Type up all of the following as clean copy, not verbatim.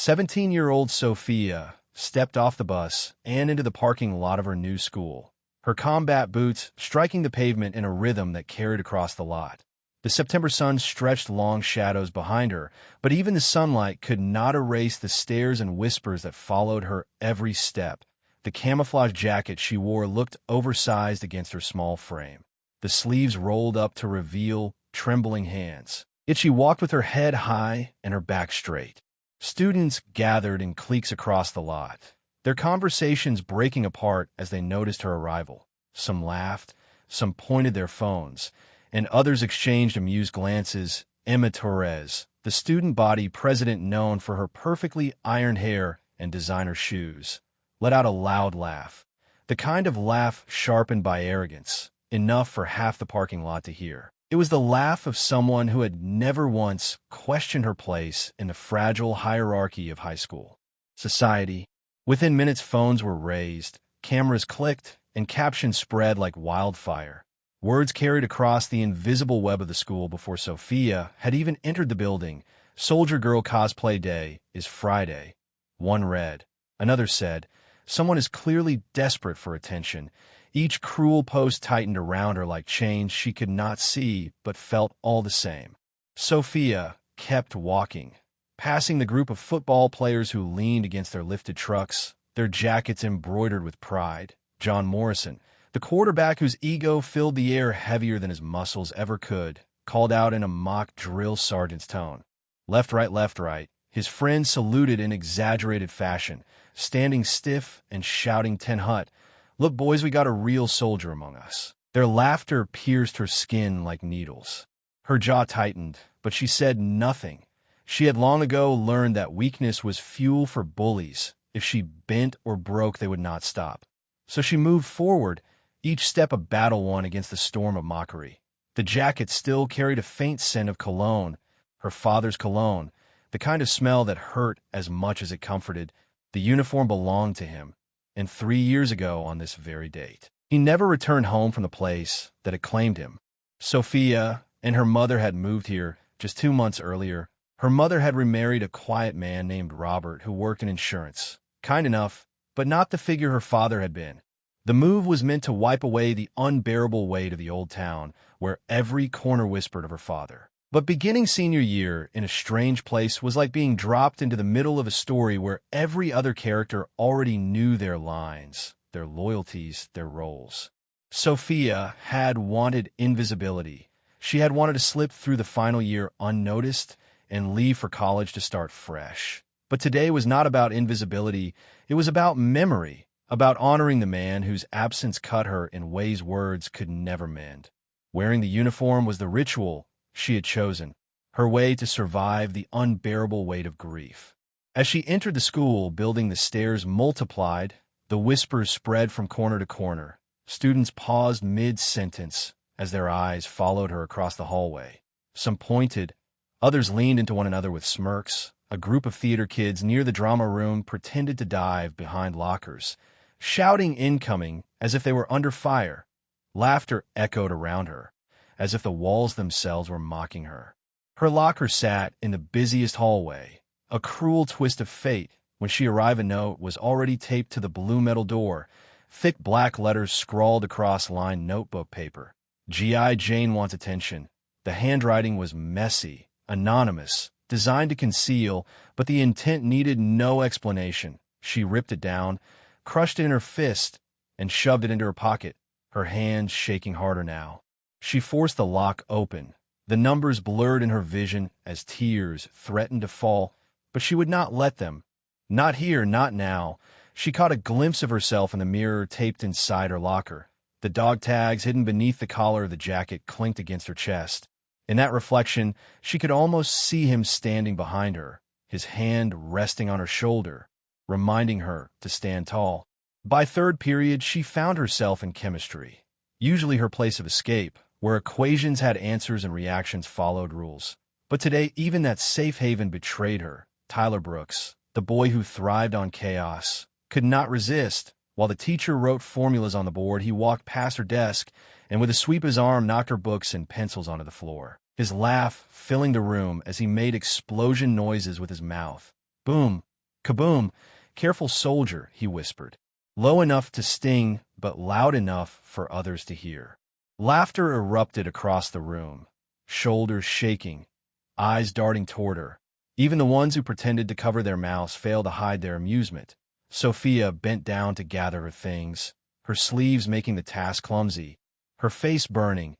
17-year-old Sophia stepped off the bus and into the parking lot of her new school, her combat boots striking the pavement in a rhythm that carried across the lot. The September sun stretched long shadows behind her, but even the sunlight could not erase the stares and whispers that followed her every step. The camouflage jacket she wore looked oversized against her small frame, the sleeves rolled up to reveal trembling hands. Yet she walked with her head high and her back straight. Students gathered in cliques across the lot, their conversations breaking apart as they noticed her arrival. Some laughed, some pointed their phones, and others exchanged amused glances. Emma Torres, the student body president known for her perfectly ironed hair and designer shoes, let out a loud laugh, the kind of laugh sharpened by arrogance, enough for half the parking lot to hear. It was the laugh of someone who had never once questioned her place in the fragile hierarchy of high school society. Within minutes, phones were raised, cameras clicked, and captions spread like wildfire. Words carried across the invisible web of the school before Sophia had even entered the building. Soldier Girl Cosplay Day is Friday. One read. Another said, someone is clearly desperate for attention. Each cruel post tightened around her like chains she could not see but felt all the same. Sophia kept walking, passing the group of football players who leaned against their lifted trucks, their jackets embroidered with pride. John Morrison, the quarterback whose ego filled the air heavier than his muscles ever could, called out in a mock drill sergeant's tone. Left, right. His friends saluted in exaggerated fashion, standing stiff and shouting 10 Hut. Look, boys, we got a real soldier among us. Their laughter pierced her skin like needles. Her jaw tightened, but she said nothing. She had long ago learned that weakness was fuel for bullies. If she bent or broke, they would not stop. So she moved forward, each step a battle won against the storm of mockery. The jacket still carried a faint scent of cologne, her father's cologne, the kind of smell that hurt as much as it comforted. The uniform belonged to him. And 3 years ago on this very date, he never returned home from the place that had claimed him. Sophia and her mother had moved here just 2 months earlier. Her mother had remarried a quiet man named Robert who worked in insurance. Kind enough, but not the figure her father had been. The move was meant to wipe away the unbearable weight of the old town, where every corner whispered of her father. But beginning senior year in a strange place was like being dropped into the middle of a story where every other character already knew their lines, their loyalties, their roles. Sophia had wanted invisibility. She had wanted to slip through the final year unnoticed and leave for college to start fresh. But today was not about invisibility. It was about memory, about honoring the man whose absence cut her in ways words could never mend. Wearing the uniform was the ritual she had chosen, her way to survive the unbearable weight of grief. As she entered the school building, the stares multiplied, the whispers spread from corner to corner. Students paused mid-sentence as their eyes followed her across the hallway. Some pointed, others leaned into one another with smirks. A group of theater kids near the drama room pretended to dive behind lockers, shouting incoming as if they were under fire. Laughter echoed around her, as if the walls themselves were mocking her. Her locker sat in the busiest hallway. A cruel twist of fate. When she arrived, a note was already taped to the blue metal door, thick black letters scrawled across lined notebook paper. G.I. Jane wants attention. The handwriting was messy, anonymous, designed to conceal, but the intent needed no explanation. She ripped it down, crushed it in her fist, and shoved it into her pocket, her hands shaking harder now. She forced the lock open. The numbers blurred in her vision as tears threatened to fall, but she would not let them. Not here, not now. She caught a glimpse of herself in the mirror taped inside her locker. The dog tags hidden beneath the collar of the jacket clinked against her chest. In that reflection, she could almost see him standing behind her, his hand resting on her shoulder, reminding her to stand tall. By third period, she found herself in chemistry, usually her place of escape, where equations had answers and reactions followed rules. But today, even that safe haven betrayed her. Tyler Brooks, the boy who thrived on chaos, could not resist. While the teacher wrote formulas on the board, he walked past her desk and with a sweep of his arm knocked her books and pencils onto the floor. His laugh filling the room as he made explosion noises with his mouth. Boom! Kaboom! Careful, soldier, he whispered. Low enough to sting, but loud enough for others to hear. Laughter erupted across the room, shoulders shaking, eyes darting toward her. Even the ones who pretended to cover their mouths failed to hide their amusement. Sophia bent down to gather her things, her sleeves making the task clumsy, her face burning.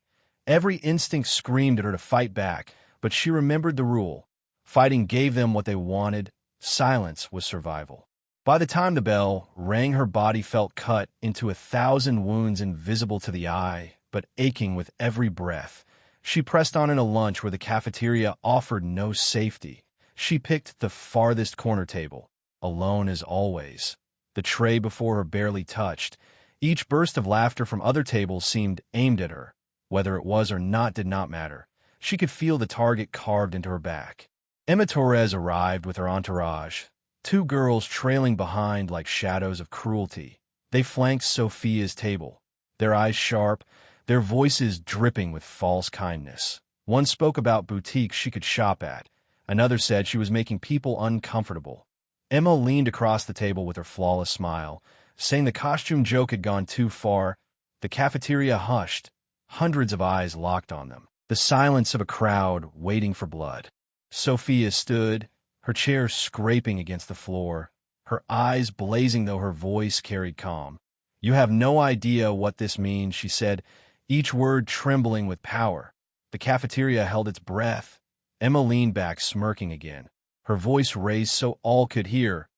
Every instinct screamed at her to fight back, but she remembered the rule. Fighting gave them what they wanted. Silence was survival. By the time the bell rang, her body felt cut into 1,000 wounds invisible to the eye, but aching with every breath. She pressed on in a lunch where the cafeteria offered no safety. She picked the farthest corner table, alone as always. The tray before her barely touched. Each burst of laughter from other tables seemed aimed at her. Whether it was or not did not matter. She could feel the target carved into her back. Emma Torres arrived with her entourage, 2 girls trailing behind like shadows of cruelty. They flanked Sophia's table, their eyes sharp, their voices dripping with false kindness. One spoke about boutiques she could shop at. Another said she was making people uncomfortable. Emma leaned across the table with her flawless smile, saying the costume joke had gone too far. The cafeteria hushed. Hundreds of eyes locked on them. The silence of a crowd waiting for blood. Sophia stood, her chair scraping against the floor, her eyes blazing though her voice carried calm. You have no idea what this means, she said, each word trembling with power. The cafeteria held its breath. Emma leaned back, smirking again, her voice raised so all could hear.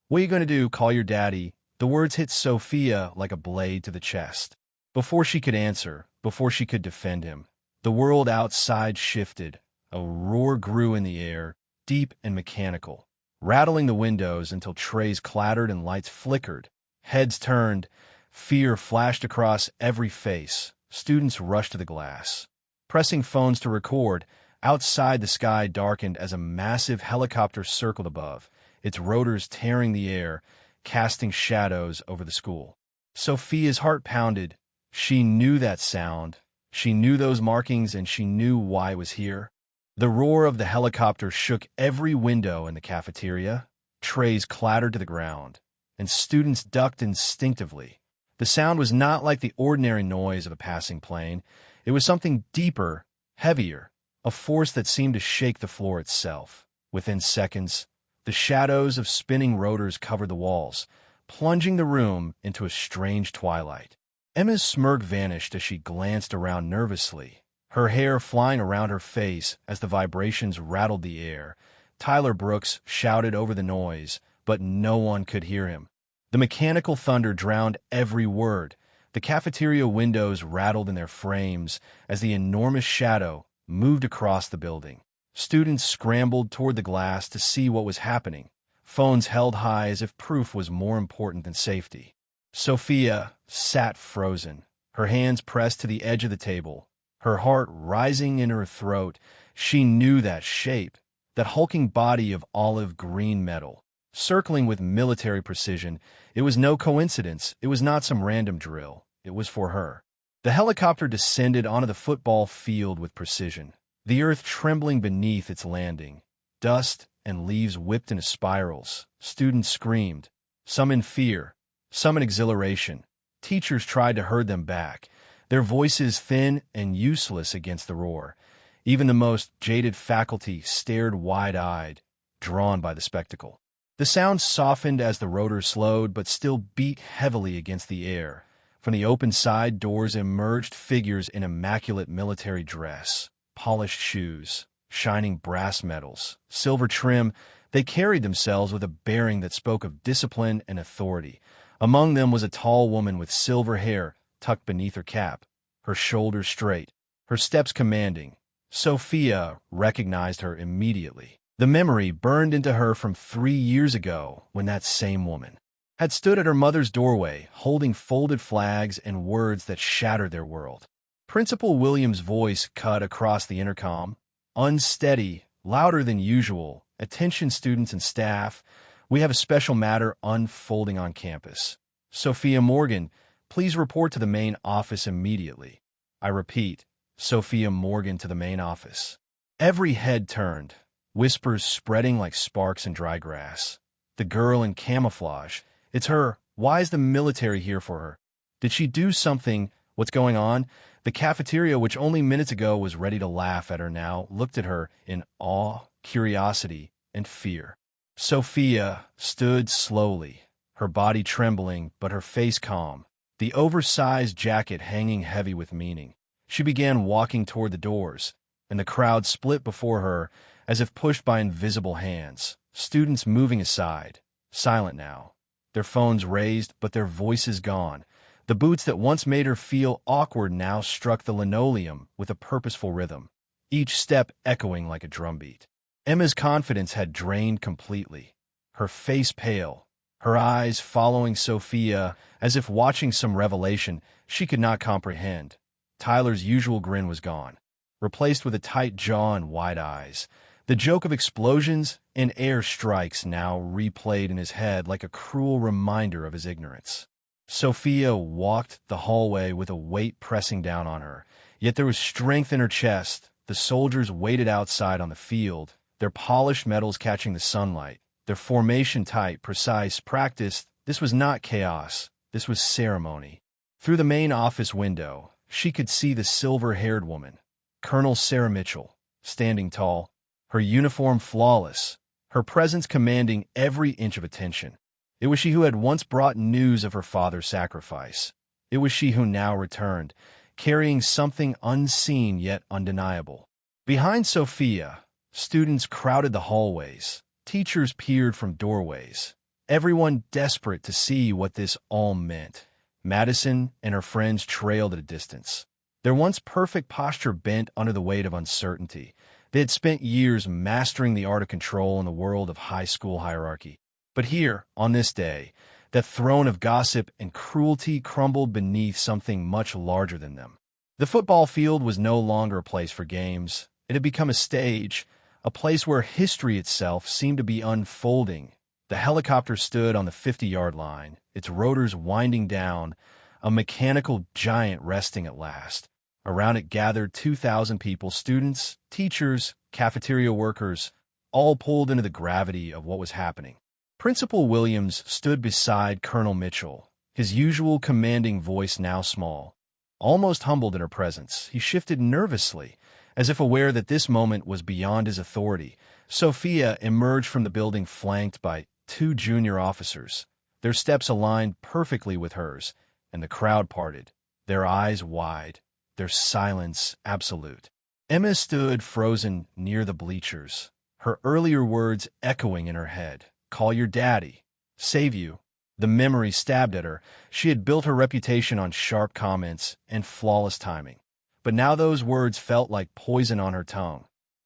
What are you going to do, call your daddy? The words hit Sophia like a blade to the chest. Before she could answer, before she could defend him, the world outside shifted. A roar grew in the air, deep and mechanical, rattling the windows until trays clattered and lights flickered. Heads turned. Fear flashed across every face. Students rushed to the glass, pressing phones to record. Outside, the sky darkened as a massive helicopter circled above, its rotors tearing the air, casting shadows over the school. Sophia's heart pounded. She knew that sound. She knew those markings, and she knew why it was here. The roar of the helicopter shook every window in the cafeteria. Trays clattered to the ground, and students ducked instinctively. The sound was not like the ordinary noise of a passing plane. It was something deeper, heavier, a force that seemed to shake the floor itself. Within seconds, the shadows of spinning rotors covered the walls, plunging the room into a strange twilight. Emma's smirk vanished as she glanced around nervously, her hair flying around her face as the vibrations rattled the air. Tyler Brooks shouted over the noise, but no one could hear him. The mechanical thunder drowned every word. The cafeteria windows rattled in their frames as the enormous shadow moved across the building. Students scrambled toward the glass to see what was happening, phones held high as if proof was more important than safety. Sophia sat frozen, her hands pressed to the edge of the table, her heart rising in her throat. She knew that shape, that hulking body of olive green metal, circling with military precision. It was no coincidence. It was not some random drill. It was for her. The helicopter descended onto the football field with precision, the earth trembling beneath its landing. Dust and leaves whipped into spirals. Students screamed, some in fear, some in exhilaration. Teachers tried to herd them back, their voices thin and useless against the roar. Even the most jaded faculty stared wide-eyed, drawn by the spectacle. The sound softened as the rotor slowed, but still beat heavily against the air. From the open side doors emerged figures in immaculate military dress, polished shoes, shining brass medals, silver trim. They carried themselves with a bearing that spoke of discipline and authority. Among them was a tall woman with silver hair tucked beneath her cap, her shoulders straight, her steps commanding. Sophia recognized her immediately. The memory burned into her from 3 years ago when that same woman had stood at her mother's doorway, holding folded flags and words that shattered their world. Principal Williams' voice cut across the intercom, unsteady, louder than usual. Attention students and staff, we have a special matter unfolding on campus. Sophia Morgan, please report to the main office immediately. I repeat, Sophia Morgan to the main office. Every head turned, whispers spreading like sparks in dry grass. The girl in camouflage. It's her. Why is the military here for her? Did she do something? What's going on? The cafeteria, which only minutes ago was ready to laugh at her now, looked at her in awe, curiosity, and fear. Sophia stood slowly, her body trembling but her face calm, the oversized jacket hanging heavy with meaning. She began walking toward the doors, and the crowd split before her as if pushed by invisible hands, students moving aside, silent now, their phones raised but their voices gone. The boots that once made her feel awkward now struck the linoleum with a purposeful rhythm, each step echoing like a drumbeat. Emma's confidence had drained completely, her face pale, her eyes following Sophia as if watching some revelation she could not comprehend. Tyler's usual grin was gone, replaced with a tight jaw and wide eyes. The joke of explosions and air strikes now replayed in his head like a cruel reminder of his ignorance. Sophia walked the hallway with a weight pressing down on her, yet there was strength in her chest. The soldiers waited outside on the field, their polished metals catching the sunlight, their formation tight, precise, practiced. This was not chaos, this was ceremony. Through the main office window, she could see the silver-haired woman, Colonel Sarah Mitchell, standing tall, her uniform flawless, her presence commanding every inch of attention. It was she who had once brought news of her father's sacrifice. It was she who now returned, carrying something unseen yet undeniable. Behind Sophia, students crowded the hallways. Teachers peered from doorways, everyone desperate to see what this all meant. Madison and her friends trailed at a distance, their once perfect posture bent under the weight of uncertainty. They had spent years mastering the art of control in the world of high school hierarchy. But here, on this day, that throne of gossip and cruelty crumbled beneath something much larger than them. The football field was no longer a place for games. It had become a stage, a place where history itself seemed to be unfolding. The helicopter stood on the 50-yard line, its rotors winding down, a mechanical giant resting at last. Around it gathered 2,000 people, students, teachers, cafeteria workers, all pulled into the gravity of what was happening. Principal Williams stood beside Colonel Mitchell, his usual commanding voice now small. Almost humbled in her presence, he shifted nervously, as if aware that this moment was beyond his authority. Sophia emerged from the building flanked by 2 junior officers, their steps aligned perfectly with hers, and the crowd parted, their eyes wide, their silence absolute. Emma stood frozen near the bleachers, her earlier words echoing in her head. Call your daddy. Save you. The memory stabbed at her. She had built her reputation on sharp comments and flawless timing. But now those words felt like poison on her tongue.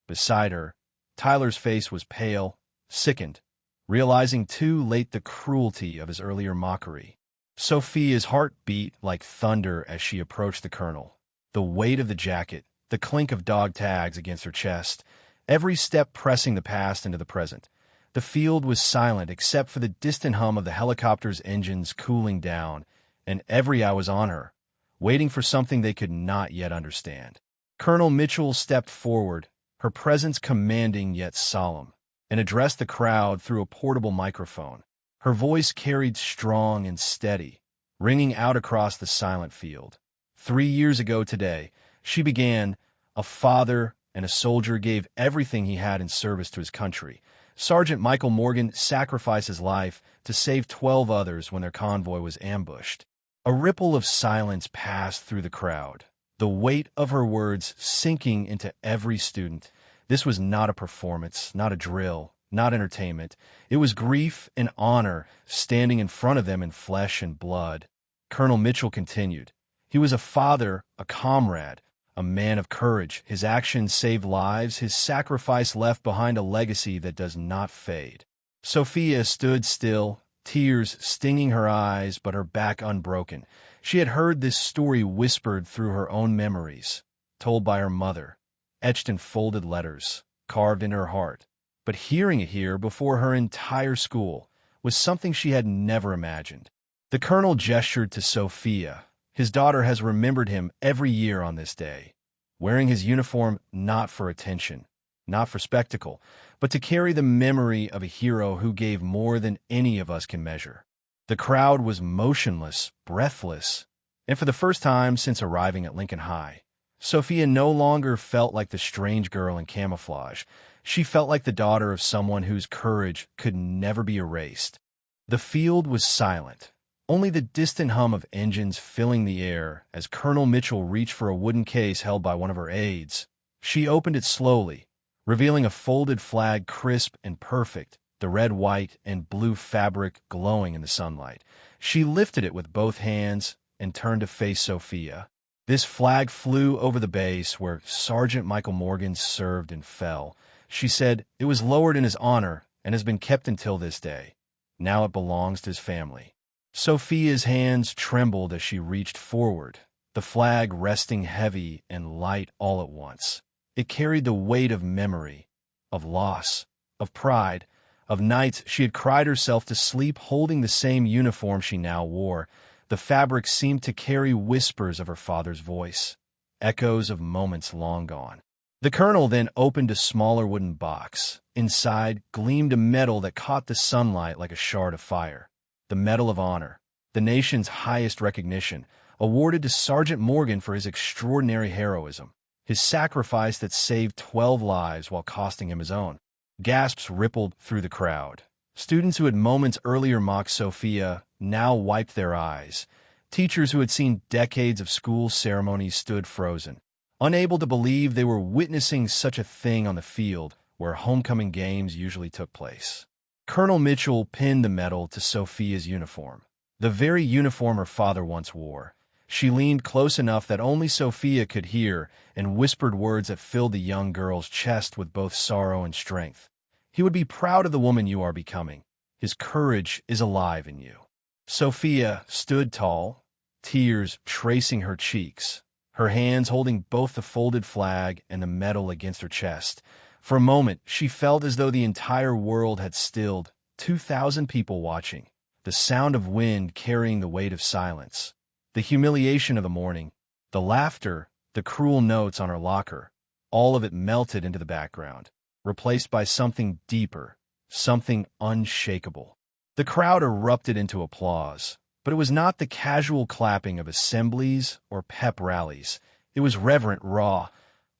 Beside her, Tyler's face was pale, sickened, realizing too late the cruelty of his earlier mockery. Sophia's heart beat like thunder as she approached the colonel. The weight of the jacket, the clink of dog tags against her chest, every step pressing the past into the present. The field was silent except for the distant hum of the helicopter's engines cooling down, and every eye was on her, waiting for something they could not yet understand. Colonel Mitchell stepped forward, her presence commanding yet solemn, and addressed the crowd through a portable microphone. Her voice carried strong and steady, ringing out across the silent field. 3 years ago today, she began, a father and a soldier gave everything he had in service to his country. Sergeant Michael Morgan sacrificed his life to save 12 others when their convoy was ambushed. A ripple of silence passed through the crowd, the weight of her words sinking into every student. This was not a performance, not a drill, not entertainment. It was grief and honor standing in front of them in flesh and blood. Colonel Mitchell continued. He was a father, a comrade, a man of courage. His actions saved lives. His sacrifice left behind a legacy that does not fade. Sophia stood still, tears stinging her eyes but her back unbroken. She had heard this story whispered through her own memories, told by her mother, etched in folded letters, carved in her heart. But hearing it here before her entire school was something she had never imagined. The colonel gestured to Sophia. His daughter has remembered him every year on this day, wearing his uniform not for attention, not for spectacle, but to carry the memory of a hero who gave more than any of us can measure. The crowd was motionless, breathless, and for the first time since arriving at Lincoln High, Sophia no longer felt like the strange girl in camouflage. She felt like the daughter of someone whose courage could never be erased. The field was silent, only the distant hum of engines filling the air as Colonel Mitchell reached for a wooden case held by one of her aides. She opened it slowly, revealing a folded flag crisp and perfect, the red, white, and blue fabric glowing in the sunlight. She lifted it with both hands and turned to face Sophia. This flag flew over the base where Sergeant Michael Morgan served and fell. She said, "It was lowered in his honor and has been kept until this day. Now it belongs to his family." Sophia's hands trembled as she reached forward, the flag resting heavy and light all at once. It carried the weight of memory, of loss, of pride, of nights she had cried herself to sleep holding the same uniform she now wore. The fabric seemed to carry whispers of her father's voice, echoes of moments long gone. The colonel then opened a smaller wooden box. Inside gleamed a medal that caught the sunlight like a shard of fire. The Medal of Honor, the nation's highest recognition, awarded to Sergeant Morgan for his extraordinary heroism, his sacrifice that saved 12 lives while costing him his own. Gasps rippled through the crowd. Students who had moments earlier mocked Sophia now wiped their eyes. Teachers who had seen decades of school ceremonies stood frozen, unable to believe they were witnessing such a thing on the field where homecoming games usually took place. Colonel Mitchell pinned the medal to Sophia's uniform, the very uniform her father once wore. She leaned close enough that only Sophia could hear and whispered words that filled the young girl's chest with both sorrow and strength. "He would be proud of the woman you are becoming. His courage is alive in you." Sophia stood tall, tears tracing her cheeks, her hands holding both the folded flag and the medal against her chest. For a moment, she felt as though the entire world had stilled, 2,000 people watching, the sound of wind carrying the weight of silence, the humiliation of the morning, the laughter, the cruel notes on her locker, all of it melted into the background, replaced by something deeper, something unshakable. The crowd erupted into applause, but it was not the casual clapping of assemblies or pep rallies. It was reverent, raw,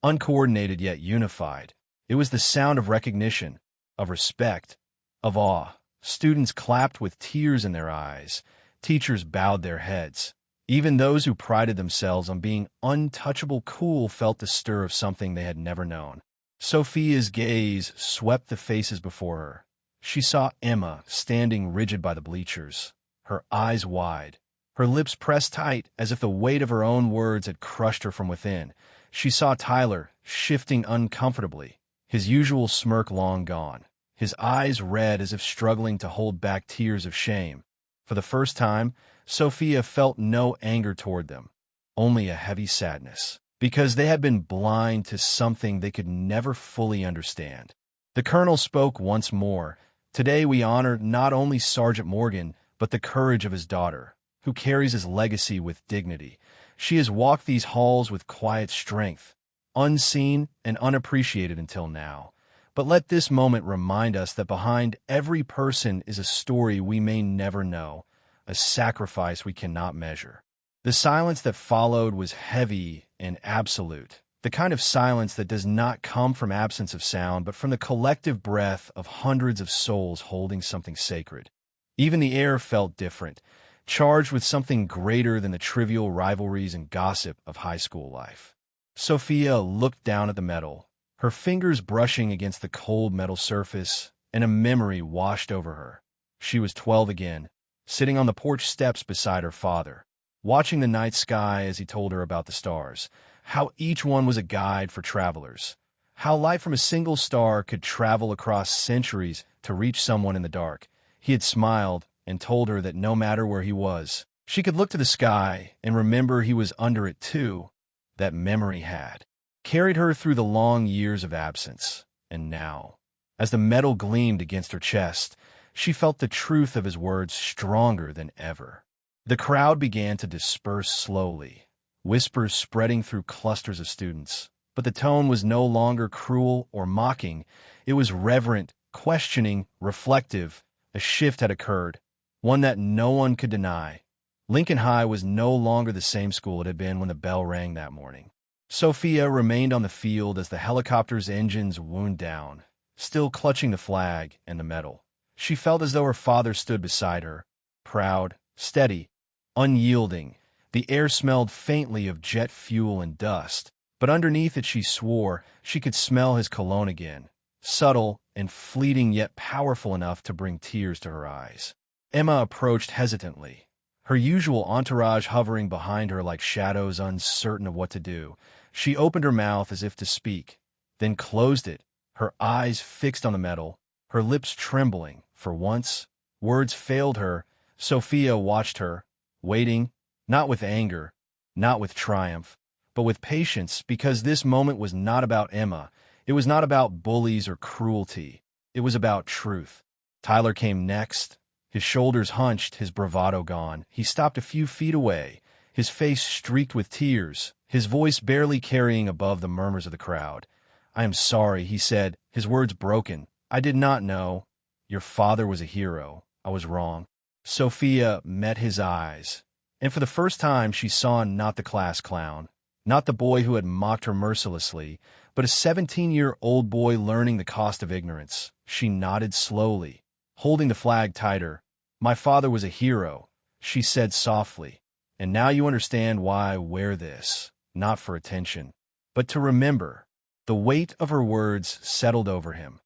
uncoordinated yet unified. It was the sound of recognition, of respect, of awe. Students clapped with tears in their eyes. Teachers bowed their heads. Even those who prided themselves on being untouchable cool felt the stir of something they had never known. Sophia's gaze swept the faces before her. She saw Emma standing rigid by the bleachers, her eyes wide, her lips pressed tight as if the weight of her own words had crushed her from within. She saw Tyler shifting uncomfortably, his usual smirk long gone, his eyes red as if struggling to hold back tears of shame. For the first time, Sophia felt no anger toward them, only a heavy sadness, because they had been blind to something they could never fully understand. The colonel spoke once more. "Today we honor not only Sergeant Morgan, but the courage of his daughter, who carries his legacy with dignity. She has walked these halls with quiet strength, unseen and unappreciated until now. But let this moment remind us that behind every person is a story we may never know, a sacrifice we cannot measure." The silence that followed was heavy and absolute, the kind of silence that does not come from absence of sound, but from the collective breath of hundreds of souls holding something sacred. Even the air felt different, charged with something greater than the trivial rivalries and gossip of high school life. Sophia looked down at the medal, her fingers brushing against the cold metal surface, and a memory washed over her. She was 12 again, sitting on the porch steps beside her father, watching the night sky as he told her about the stars, how each one was a guide for travelers, how light from a single star could travel across centuries to reach someone in the dark. He had smiled and told her that no matter where he was, she could look to the sky and remember he was under it too. That memory had carried her through the long years of absence, and now, as the medal gleamed against her chest, she felt the truth of his words stronger than ever. The crowd began to disperse slowly, whispers spreading through clusters of students, But the tone was no longer cruel or mocking. It was reverent, questioning, reflective. A shift had occurred, one that no one could deny. Lincoln High was no longer the same school it had been when the bell rang that morning. Sophia remained on the field as the helicopter's engines wound down, still clutching the flag and the medal. She felt as though her father stood beside her, proud, steady, unyielding. The air smelled faintly of jet fuel and dust, but underneath it she swore she could smell his cologne again, subtle and fleeting yet powerful enough to bring tears to her eyes. Emma approached hesitantly, her usual entourage hovering behind her like shadows uncertain of what to do. She opened her mouth as if to speak, then closed it, her eyes fixed on the medal, her lips trembling. For once, words failed her. Sophia watched her, waiting, not with anger, not with triumph, but with patience, because this moment was not about Emma. It was not about bullies or cruelty. It was about truth. Tyler came next, his shoulders hunched, his bravado gone. He stopped a few feet away, his face streaked with tears, his voice barely carrying above the murmurs of the crowd. "I am sorry," he said, his words broken. "I did not know. Your father was a hero. I was wrong." Sophia met his eyes, and for the first time she saw not the class clown, not the boy who had mocked her mercilessly, but a 17-year-old boy learning the cost of ignorance. She nodded slowly, holding the flag tighter. "My father was a hero," she said softly, "and now you understand why I wear this, not for attention, but to remember." The weight of her words settled over him,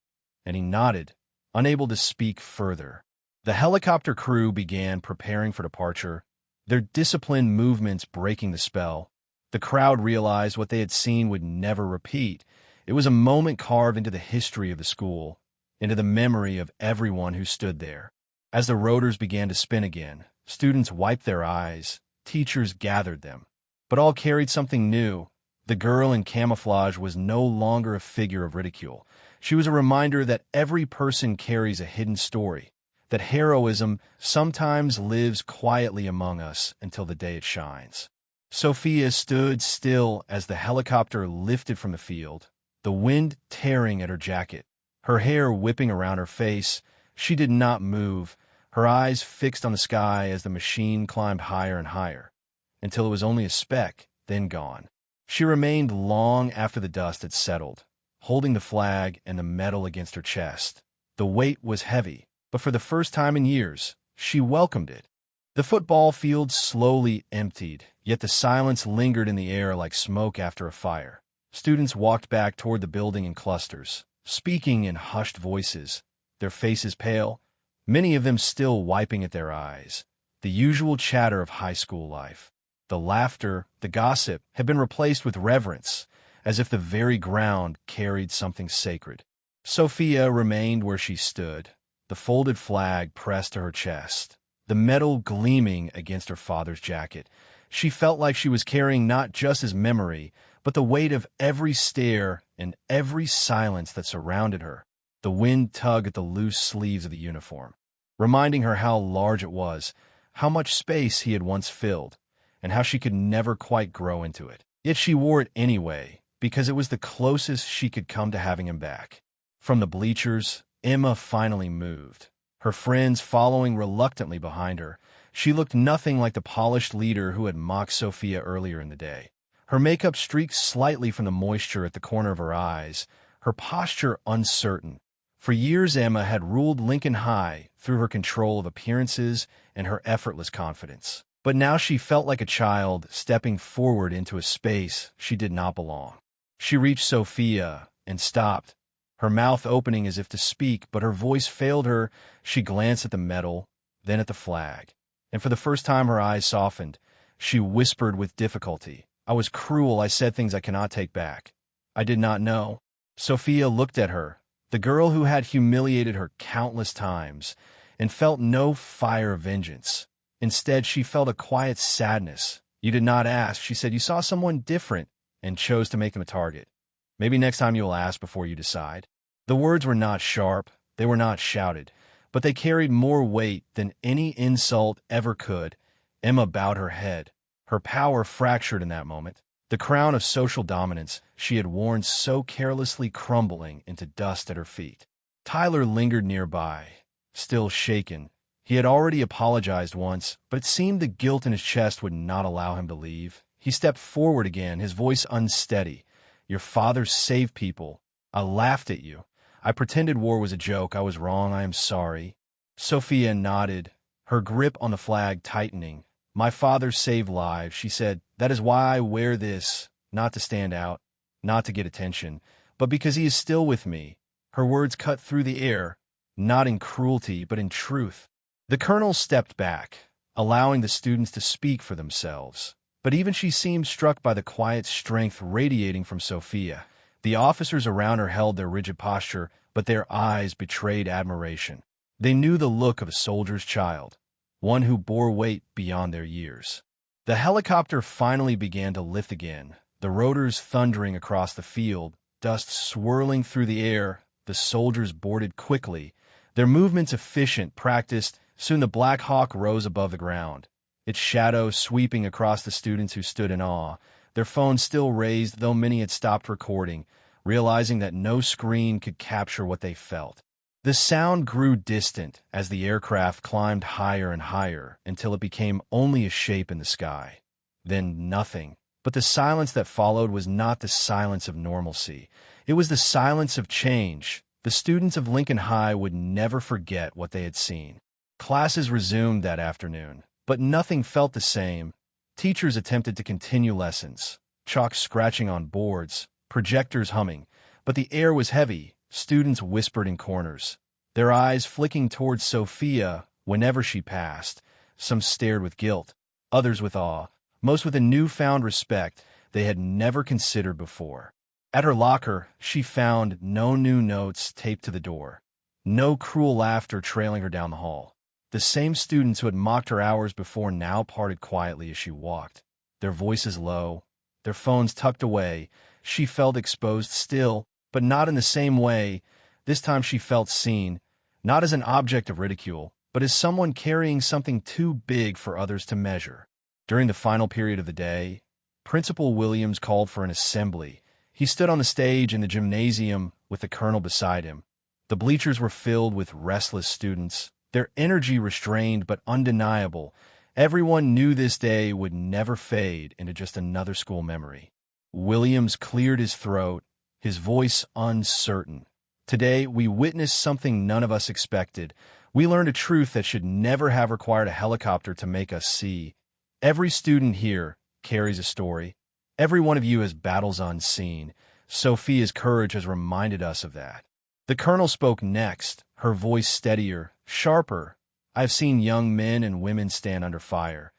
and he nodded, unable to speak further. The helicopter crew began preparing for departure, their disciplined movements breaking the spell. The crowd realized what they had seen would never repeat. It was a moment carved into the history of the school, into the memory of everyone who stood there. As the rotors began to spin again, students wiped their eyes, teachers gathered them. But all carried something new. The girl in camouflage was no longer a figure of ridicule. She was a reminder that every person carries a hidden story, that heroism sometimes lives quietly among us until the day it shines. Sophia stood still as the helicopter lifted from the field, the wind tearing at her jacket, her hair whipping around her face. She did not move, her eyes fixed on the sky as the machine climbed higher and higher, until it was only a speck, then gone. She remained long after the dust had settled, holding the flag and the medal against her chest. The weight was heavy, but for the first time in years, she welcomed it. The football field slowly emptied, yet the silence lingered in the air like smoke after a fire. Students walked back toward the building in clusters, speaking in hushed voices, their faces pale, many of them still wiping at their eyes. The usual chatter of high school life, the laughter, the gossip, had been replaced with reverence, as if the very ground carried something sacred. Sophia remained where she stood, the folded flag pressed to her chest, the medal gleaming against her father's jacket. She felt like she was carrying not just his memory, but the weight of every stare and every silence that surrounded her. The wind tugged at the loose sleeves of the uniform, reminding her how large it was, how much space he had once filled, and how she could never quite grow into it. Yet she wore it anyway, because it was the closest she could come to having him back. From the bleachers, Emma finally moved, her friends following reluctantly behind her. She looked nothing like the polished leader who had mocked Sophia earlier in the day. Her makeup streaked slightly from the moisture at the corner of her eyes, her posture uncertain. For years, Emma had ruled Lincoln High through her control of appearances and her effortless confidence. But now she felt like a child stepping forward into a space she did not belong. She reached Sophia and stopped, her mouth opening as if to speak, but her voice failed her. She glanced at the medal, then at the flag, and for the first time her eyes softened. She whispered with difficulty, "I was cruel. I said things I cannot take back. I did not know." Sophia looked at her, the girl who had humiliated her countless times, and felt no fire of vengeance. Instead, she felt a quiet sadness. "You did not ask," she said. "You saw someone different and chose to make them a target. Maybe next time you will ask before you decide." The words were not sharp, they were not shouted, but they carried more weight than any insult ever could. Emma bowed her head, her power fractured in that moment. the crown of social dominance she had worn so carelessly crumbling into dust at her feet. Tyler lingered nearby, still shaken. He had already apologized once, but it seemed the guilt in his chest would not allow him to leave. He stepped forward again, his voice unsteady. "Your father saved people. I laughed at you. I pretended war was a joke. I was wrong. I am sorry." Sophia nodded, her grip on the flag tightening. "My father saved lives," she said. "That is why I wear this, not to stand out, not to get attention, but because he is still with me." Her words cut through the air, not in cruelty, but in truth. The colonel stepped back, allowing the students to speak for themselves. But even she seemed struck by the quiet strength radiating from Sophia. The officers around her held their rigid posture, but their eyes betrayed admiration. They knew the look of a soldier's child, one who bore weight beyond their years. The helicopter finally began to lift again, the rotors thundering across the field, dust swirling through the air. The soldiers boarded quickly, their movements efficient, practiced. Soon the Black Hawk rose above the ground, its shadow sweeping across the students who stood in awe, their phones still raised, though many had stopped recording, realizing that no screen could capture what they felt. The sound grew distant as the aircraft climbed higher and higher until it became only a shape in the sky. Then nothing. But the silence that followed was not the silence of normalcy. It was the silence of change. The students of Lincoln High would never forget what they had seen. Classes resumed that afternoon, but nothing felt the same. Teachers attempted to continue lessons, chalk scratching on boards, projectors humming, but the air was heavy. Students whispered in corners, their eyes flicking towards Sophia whenever she passed. Some stared with guilt, others with awe, most with a newfound respect they had never considered before. At her locker, she found no new notes taped to the door, no cruel laughter trailing her down the hall. The same students who had mocked her hours before now parted quietly as she walked, their voices low, their phones tucked away. She felt exposed still, but not in the same way. This time she felt seen, not as an object of ridicule, but as someone carrying something too big for others to measure. During the final period of the day, Principal Williams called for an assembly. He stood on the stage in the gymnasium with the colonel beside him. The bleachers were filled with restless students, their energy restrained but undeniable. Everyone knew this day would never fade into just another school memory. Williams cleared his throat, his voice uncertain. "Today, we witnessed something none of us expected. We learned a truth that should never have required a helicopter to make us see. Every student here carries a story. Every one of you has battles unseen. Sophia's courage has reminded us of that." The colonel spoke next, her voice steadier, sharper. "I have seen young men and women stand under fire.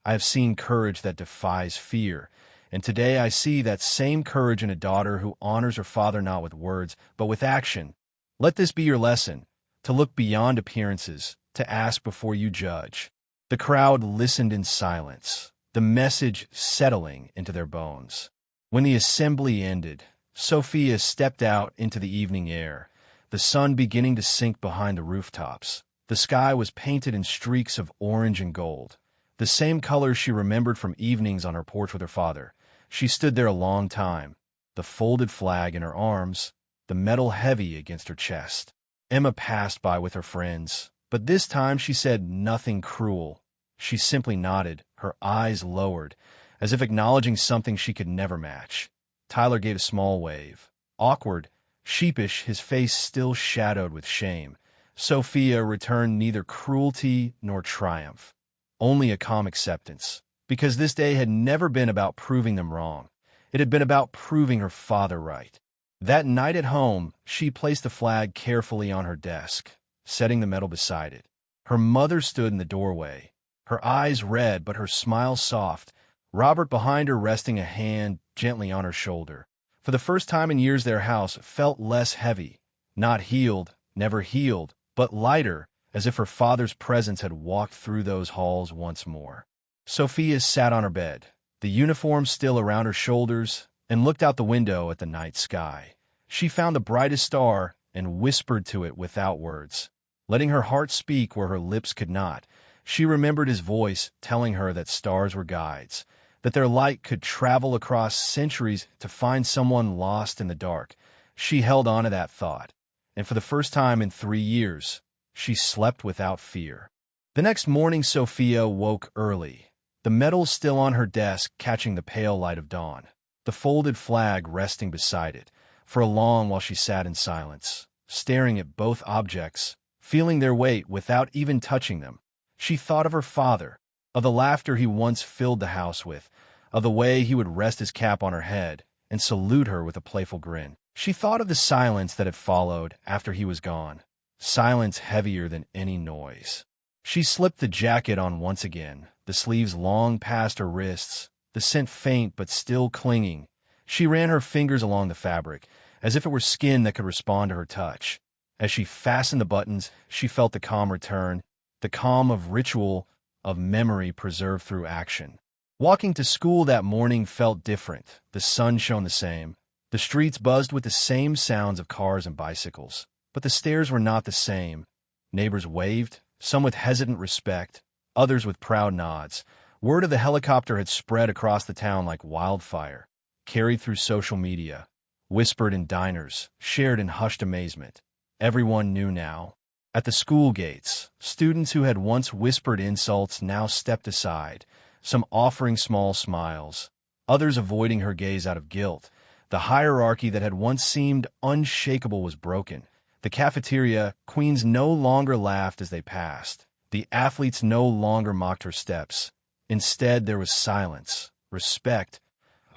I have seen courage that defies fear. And today I see that same courage in a daughter who honors her father not with words, but with action. Let this be your lesson, to look beyond appearances, to ask before you judge." The crowd listened in silence, the message settling into their bones. When the assembly ended, Sophia stepped out into the evening air, the sun beginning to sink behind the rooftops. The sky was painted in streaks of orange and gold, the same colors she remembered from evenings on her porch with her father. She stood there a long time, the folded flag in her arms, the metal heavy against her chest. Emma passed by with her friends, but this time she said nothing cruel. She simply nodded, her eyes lowered, as if acknowledging something she could never match. Tyler gave a small wave. Awkward, sheepish, his face still shadowed with shame. Sophia returned neither cruelty nor triumph, only a calm acceptance, because this day had never been about proving them wrong. It had been about proving her father right. That night at home, she placed the flag carefully on her desk, setting the medal beside it. Her mother stood in the doorway, her eyes red but her smile soft, Robert behind her resting a hand gently on her shoulder. For the first time in years their house felt less heavy, not healed, never healed, but lighter, as if her father's presence had walked through those halls once more. Sophia sat on her bed, the uniform still around her shoulders, and looked out the window at the night sky. She found the brightest star and whispered to it without words, letting her heart speak where her lips could not. She remembered his voice telling her that stars were guides, that their light could travel across centuries to find someone lost in the dark. She held on to that thought, and for the first time in 3 years, she slept without fear. The next morning, Sophia woke early, the medal still on her desk catching the pale light of dawn, the folded flag resting beside it. For a long while she sat in silence, staring at both objects, feeling their weight without even touching them. She thought of her father, of the laughter he once filled the house with, of the way he would rest his cap on her head and salute her with a playful grin. She thought of the silence that had followed after he was gone, silence heavier than any noise. She slipped the jacket on once again, the sleeves long past her wrists, the scent faint but still clinging. She ran her fingers along the fabric, as if it were skin that could respond to her touch. As she fastened the buttons, she felt the calm return, the calm of ritual, of memory preserved through action. Walking to school that morning felt different. The sun shone the same. The streets buzzed with the same sounds of cars and bicycles. But the stairs were not the same. Neighbors waved, some with hesitant respect, others with proud nods. Word of the helicopter had spread across the town like wildfire, carried through social media, whispered in diners, shared in hushed amazement. Everyone knew now. At the school gates, students who had once whispered insults now stepped aside, some offering small smiles, others avoiding her gaze out of guilt. The hierarchy that had once seemed unshakable was broken. The cafeteria, queens no longer laughed as they passed. The athletes no longer mocked her steps. Instead, there was silence, respect,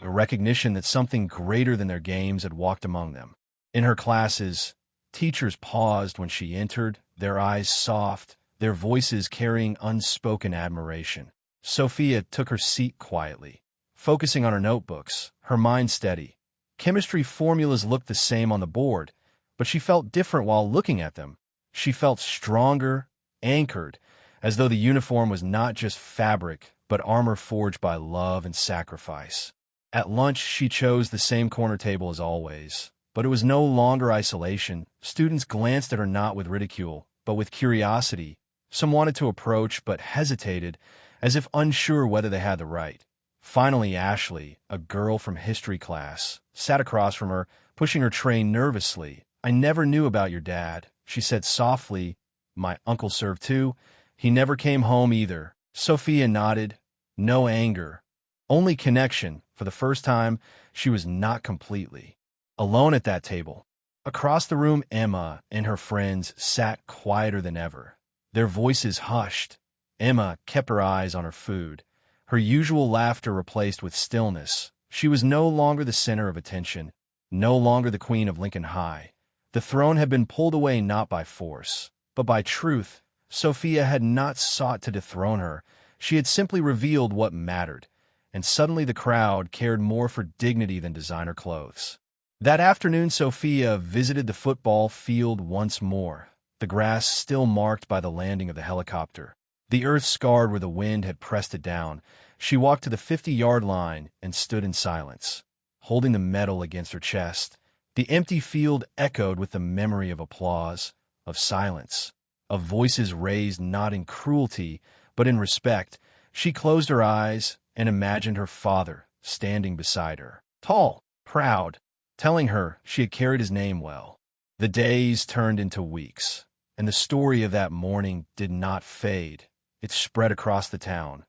a recognition that something greater than their games had walked among them. In her classes, teachers paused when she entered, their eyes soft, their voices carrying unspoken admiration. Sophia took her seat quietly, focusing on her notebooks, her mind steady. Chemistry formulas looked the same on the board, but she felt different while looking at them. She felt stronger, anchored, as though the uniform was not just fabric, but armor forged by love and sacrifice. At lunch, she chose the same corner table as always, but it was no longer isolation. Students glanced at her not with ridicule, but with curiosity. Some wanted to approach, but hesitated, as if unsure whether they had the right. Finally, Ashley, a girl from history class, sat across from her, pushing her tray nervously. "I never knew about your dad," she said softly. "My uncle served too. He never came home either." Sophia nodded. No anger, only connection. For the first time, she was not completely alone at that table. Across the room, Emma and her friends sat quieter than ever, their voices hushed. Emma kept her eyes on her food, her usual laughter replaced with stillness. She was no longer the center of attention, no longer the queen of Lincoln High. The throne had been pulled away not by force, but by truth. Sophia had not sought to dethrone her. She had simply revealed what mattered, and suddenly the crowd cared more for dignity than designer clothes. That afternoon, Sophia visited the football field once more, the grass still marked by the landing of the helicopter, the earth scarred where the wind had pressed it down. She walked to the 50-yard line and stood in silence, holding the medal against her chest. The empty field echoed with the memory of applause, of silence, of voices raised not in cruelty, but in respect. She closed her eyes and imagined her father standing beside her, tall, proud, telling her she had carried his name well. The days turned into weeks, and the story of that morning did not fade. It spread across the town,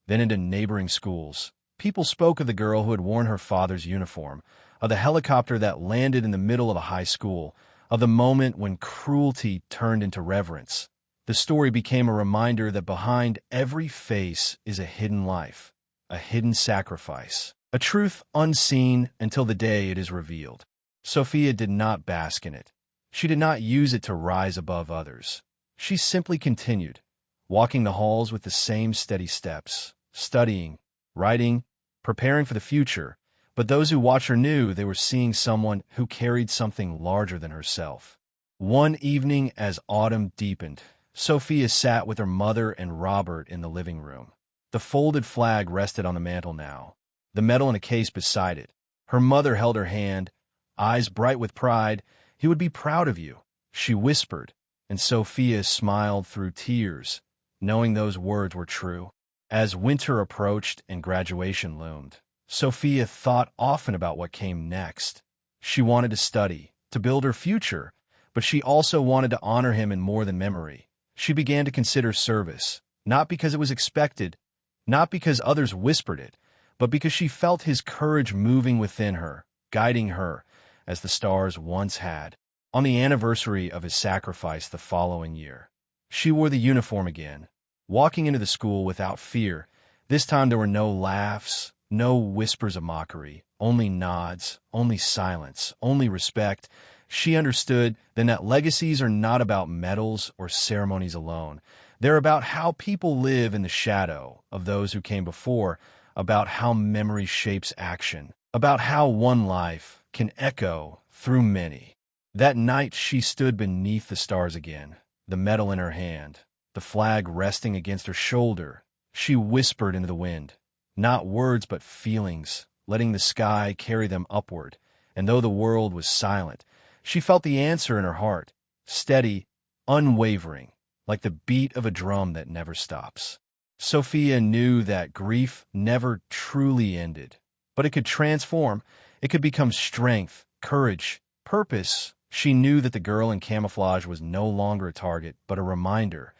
then into neighboring schools. People spoke of the girl who had worn her father's uniform, of the helicopter that landed in the middle of a high school, of the moment when cruelty turned into reverence. The story became a reminder that behind every face is a hidden life, a hidden sacrifice, a truth unseen until the day it is revealed. Sophia did not bask in it. She did not use it to rise above others. She simply continued, walking the halls with the same steady steps, studying, writing, preparing for the future. But those who watched her knew they were seeing someone who carried something larger than herself. One evening, as autumn deepened, Sophia sat with her mother and Robert in the living room. The folded flag rested on the mantel now, the medal in a case beside it. Her mother held her hand, eyes bright with pride. "He would be proud of you," she whispered, and Sophia smiled through tears, knowing those words were true. As winter approached and graduation loomed, Sophia thought often about what came next. She wanted to study, to build her future, but she also wanted to honor him in more than memory. She began to consider service, not because it was expected, not because others whispered it, but because she felt his courage moving within her, guiding her, as the stars once had. On the anniversary of his sacrifice the following year, she wore the uniform again, walking into the school without fear. This time there were no laughs, no whispers of mockery, only nods, only silence, only respect. She understood then that legacies are not about medals or ceremonies alone. They're about how people live in the shadow of those who came before, about how memory shapes action, about how one life can echo through many. That night she stood beneath the stars again, the medal in her hand, the flag resting against her shoulder. She whispered into the wind, not words but feelings, letting the sky carry them upward. And though the world was silent, she felt the answer in her heart, steady, unwavering, like the beat of a drum that never stops. Sophia knew that grief never truly ended, but it could transform. It could become strength, courage, purpose. She knew that the girl in camouflage was no longer a target, but a reminder,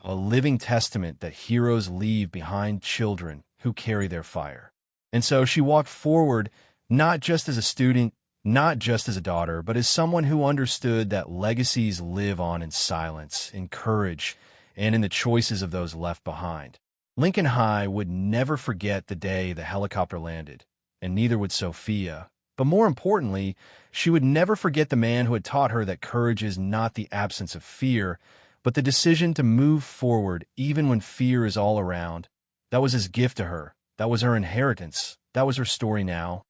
a living testament that heroes leave behind children who carry their fire. And so she walked forward, not just as a student, not just as a daughter, but as someone who understood that legacies live on in silence, in courage, and in the choices of those left behind. Lincoln High would never forget the day the helicopter landed, and neither would Sophia. But more importantly, she would never forget the man who had taught her that courage is not the absence of fear, but the decision to move forward even when fear is all around. That was his gift to her. That was her inheritance. That was her story now.